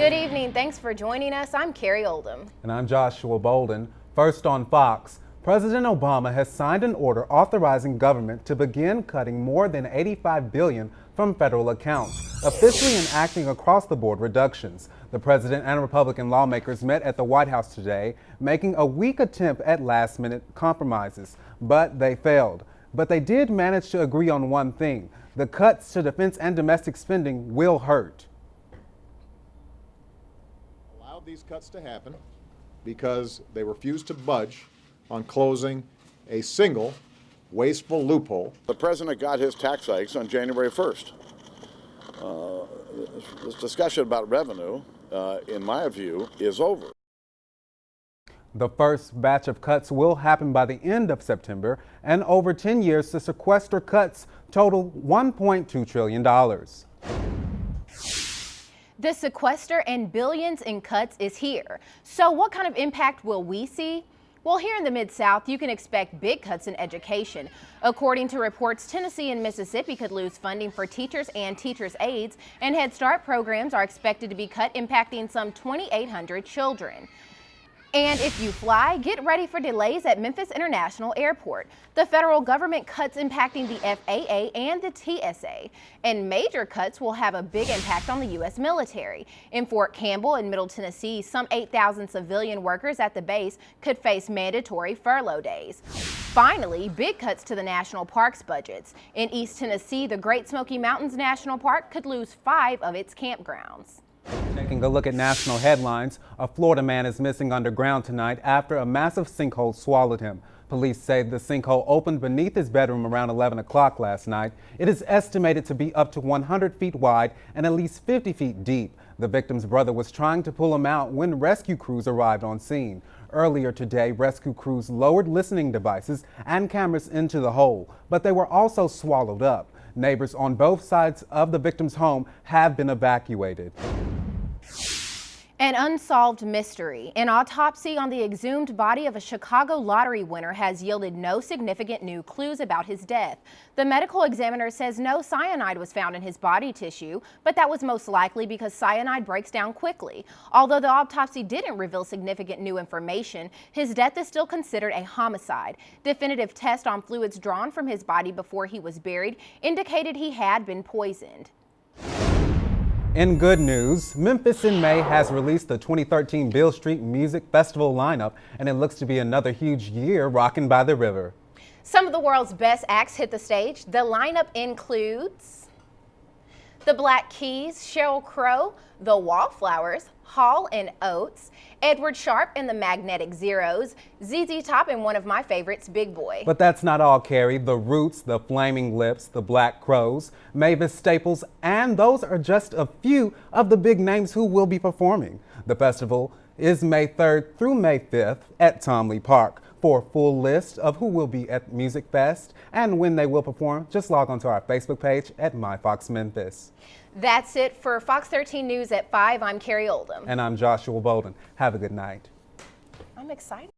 Good evening. Thanks for joining us. I'm Caray Oldham. And I'm Joshua Bolden. First on Fox, President Obama has signed an order authorizing government to begin cutting more than $85 billion from federal accounts, officially enacting across-the-board reductions. The president and Republican lawmakers met at the White House today, making a weak attempt at last-minute compromises, but they failed. But they did manage to agree on one thing: the cuts to defense and domestic spending will hurt. Allowed these cuts to happen because they refused to budge on closing a single wasteful loophole. The president got his tax hikes on January 1st. This discussion about revenue, in my view, is over. The first batch of cuts will happen by the end of September, and over 10 years, the sequester cuts total $1.2 trillion. The sequester and billions in cuts is here. So what kind of impact will we see? Well, here in the Mid-South, you can expect big cuts in education. According to reports, Tennessee and Mississippi could lose funding for teachers and teachers' aides, and Head Start programs are expected to be cut, impacting some 2,800 children. And if you fly, get ready for delays at Memphis International Airport. The federal government cuts impacting the FAA and the TSA. And major cuts will have a big impact on the U.S. military. In Fort Campbell in Middle Tennessee, some 8,000 civilian workers at the base could face mandatory furlough days. Finally, big cuts to the national parks budgets. In East Tennessee, the Great Smoky Mountains National Park could lose 5 of its campgrounds. Taking a look at national headlines, a Florida man is missing underground tonight after a massive sinkhole swallowed him. Police say the sinkhole opened beneath his bedroom around 11 o'clock last night. It is estimated to be up to 100 feet wide and at least 50 feet deep. The victim's brother was trying to pull him out when rescue crews arrived on scene. Earlier today, rescue crews lowered listening devices and cameras into the hole, but they were also swallowed up. Neighbors on both sides of the victim's home have been evacuated. An unsolved mystery. An autopsy on the exhumed body of a Chicago lottery winner has yielded no significant new clues about his death. The medical examiner says no cyanide was found in his body tissue, but that was most likely because cyanide breaks down quickly. Although the autopsy didn't reveal significant new information, his death is still considered a homicide. Definitive tests on fluids drawn from his body before he was buried indicated he had been poisoned. In good news, Memphis in May has released the 2013 Beale Street Music Festival lineup, and it looks to be another huge year rocking by the river. Some of the world's best acts hit the stage. The lineup includes the Black Keys, Sheryl Crow, the Wallflowers, Hall and Oates, Edward Sharpe and the Magnetic Zeros, ZZ Top, and one of my favorites, Big Boy. But that's not all, Carrie. The Roots, the Flaming Lips, the Black Crows, Mavis Staples, and those are just a few of the big names who will be performing. The festival is May 3rd through May 5th at Tom Lee Park. For a full list of who will be at Music Fest and when they will perform, just log on to our Facebook page at MyFoxMemphis. That's it for Fox 13 News at 5. I'm Caray Oldham. And I'm Joshua Bolden. Have a good night. I'm excited.